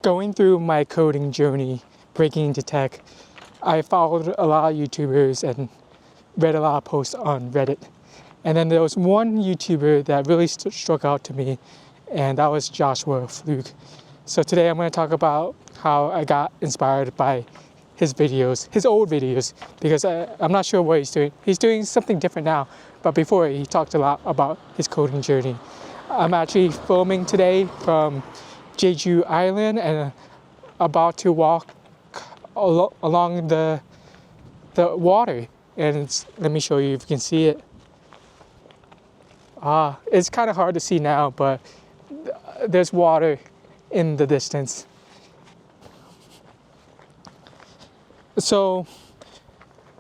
Going through my coding journey, breaking into tech, I followed a lot of YouTubers and read a lot of posts on Reddit. And then there was one YouTuber that really struck out to me, and that was Joshua Fluke. So today I'm going to talk about how I got inspired by his videos, his old videos, because I'm not sure what he's doing. He's doing something different now, but before he talked a lot about his coding journey. I'm actually filming today from Jeju Island and about to walk along the water. And let me show you if you can see it. It's kind of hard to see now, but there's water in the distance. So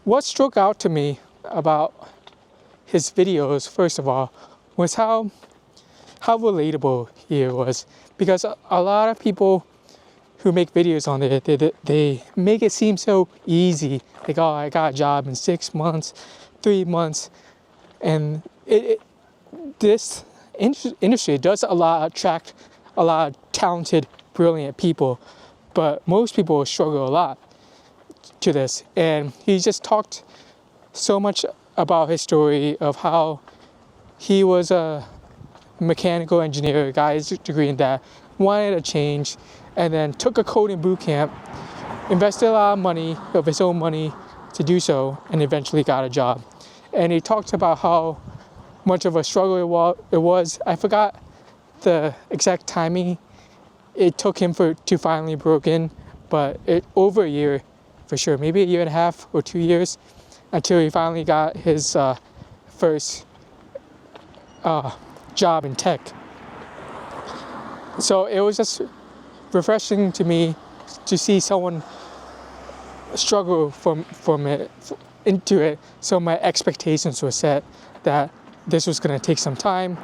what struck out to me about his videos, first of all, was how relatable he was. Because a lot of people who make videos on there, they make it seem so easy. Like, oh, I got a job in 6 months, 3 months. And this industry does attract a lot of talented, brilliant people. But most people struggle a lot to this. And he just talked so much about his story of how he was a mechanical engineer, got his degree in that, wanted a change, and then took a coding boot camp, invested a lot of money, of his own money, to do so, and eventually got a job. And he talked about how much of a struggle it was. I forgot the exact timing it took him to finally broke in, but over a year for sure, maybe a year and a half or 2 years, until he finally got his first job in tech. So it was just refreshing to me to see someone struggle from it into it. So my expectations were set that this was going to take some time,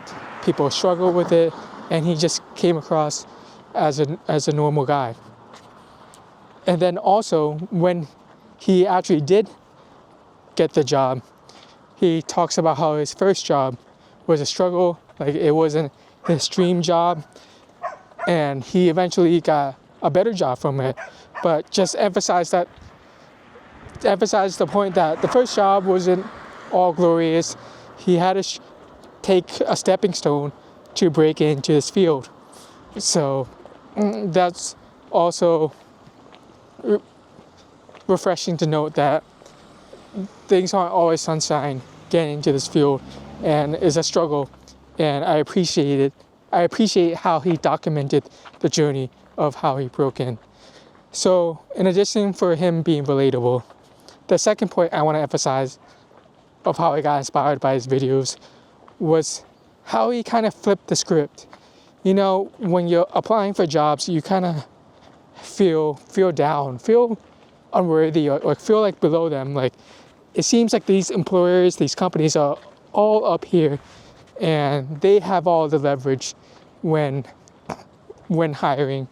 people struggle with it, and he just came across as a normal guy. And then also when he actually did get the job, he talks about how his first job was a struggle, like it wasn't his dream job, and he eventually got a better job from it. But just emphasize the point that the first job wasn't all glorious. He had to take a stepping stone to break into this field. So that's also refreshing to note that things aren't always sunshine getting into this field, and it's a struggle. And I appreciate it. I appreciate how he documented the journey of how he broke in. So in addition for him being relatable, the second point I want to emphasize of how I got inspired by his videos was how he kind of flipped the script. You know, when you're applying for jobs, you kind of feel down, feel unworthy, or feel like below them. Like it seems like these employers, these companies are all up here, and they have all the leverage when hiring.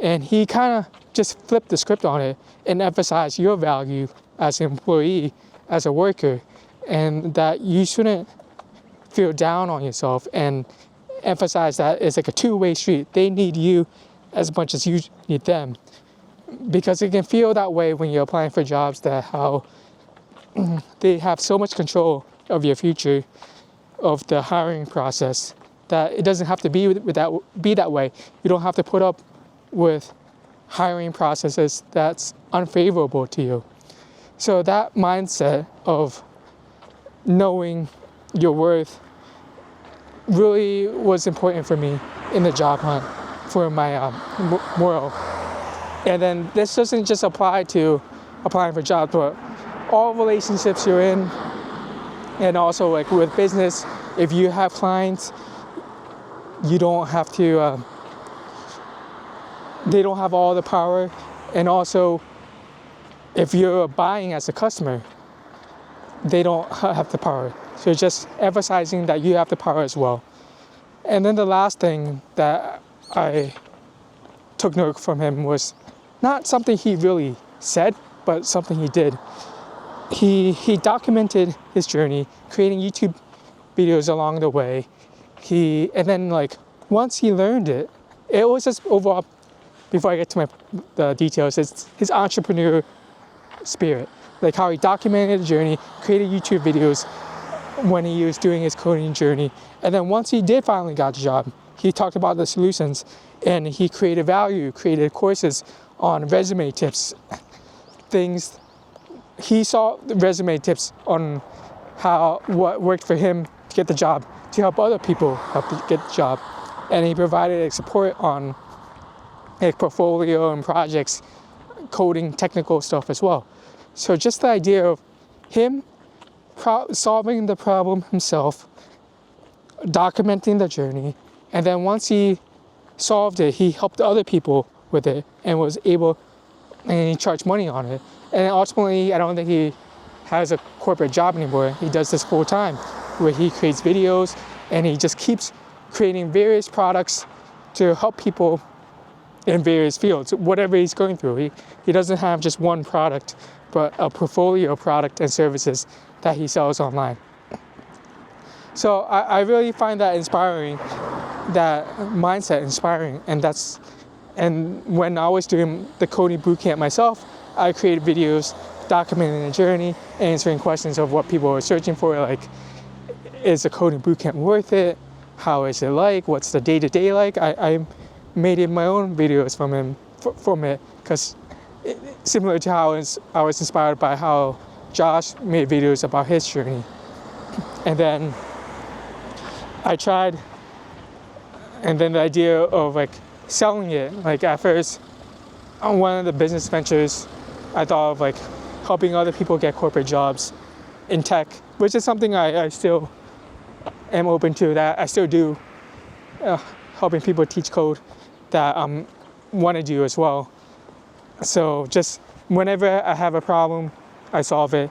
And he kind of just flipped the script on it and emphasized your value as an employee, as a worker, and that you shouldn't feel down on yourself, and emphasize that it's like a two-way street. They need you as much as you need them, because it can feel that way when you're applying for jobs, that how they have so much control of your future, of the hiring process, that it doesn't have to be that way. You don't have to put up with hiring processes that's unfavorable to you. So that mindset of knowing your worth really was important for me in the job hunt for my moral. And then this doesn't just apply to applying for jobs, but all relationships you're in. And also, like with business, if you have clients, you don't have to, they don't have all the power. And also, if you're buying as a customer, they don't have the power. So just emphasizing that you have the power as well. And then the last thing that I took note from him was not something he really said, but something he did. He documented his journey, creating YouTube videos along the way. And then like once he learned it, it was just overall before I get to the details, it's his entrepreneur spirit, like how he documented the journey, created YouTube videos when he was doing his coding journey, and then once he did finally got the job, he talked about the solutions, and he created value, created courses on resume tips, things. He saw the resume tips on what worked for him to get the job, to help other people help to get the job, and he provided support on portfolio and projects, coding, technical stuff as well. So just the idea of him solving the problem himself, documenting the journey, and then once he solved it, he helped other people with it and was able, and he charged money on it. And ultimately, I don't think he has a corporate job anymore. He does this full time, where he creates videos and he just keeps creating various products to help people in various fields, whatever he's going through. He doesn't have just one product, but a portfolio of product and services that he sells online. So I really find that inspiring, that mindset inspiring, and when I was doing the coding bootcamp myself, I created videos documenting the journey, answering questions of what people are searching for, like, is the coding bootcamp worth it? How is it like? What's the day-to-day like? I made it my own videos from it, because similar to how I was inspired by how Josh made videos about his journey. And then I tried, and then the idea of like selling it, like at first on one of the business ventures, I thought of like helping other people get corporate jobs in tech, which is something I still am open to, that I still do, helping people teach code, that I want to do as well. So just whenever I have a problem, I solve it.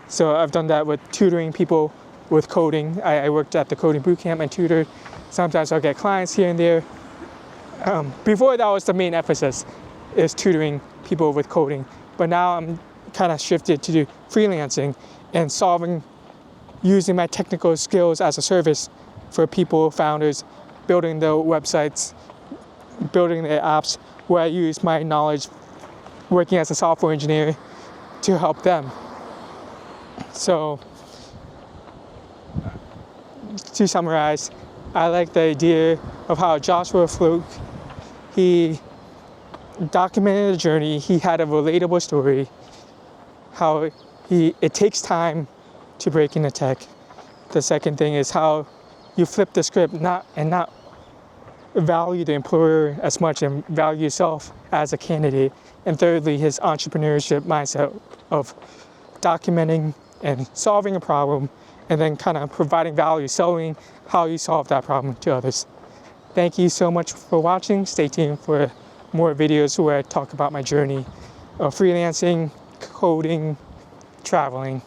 So I've done that with tutoring people with coding. I worked at the coding bootcamp and tutored. Sometimes I'll get clients here and there. Before that was the main emphasis, is tutoring people with coding. But now I'm kind of shifted to do freelancing and using my technical skills as a service for people, founders, building their websites, building their apps, where I use my knowledge working as a software engineer to help them. So to summarize, I like the idea of how Joshua Fluke, he documented the journey, he had a relatable story, how it takes time to break into tech. The second thing is how you flip the script, not value the employer as much and value yourself as a candidate. And thirdly, his entrepreneurship mindset of documenting and solving a problem, and then kind of providing value, selling how you solve that problem to others. Thank you so much for watching. Stay tuned for more videos where I talk about my journey of freelancing, coding, traveling.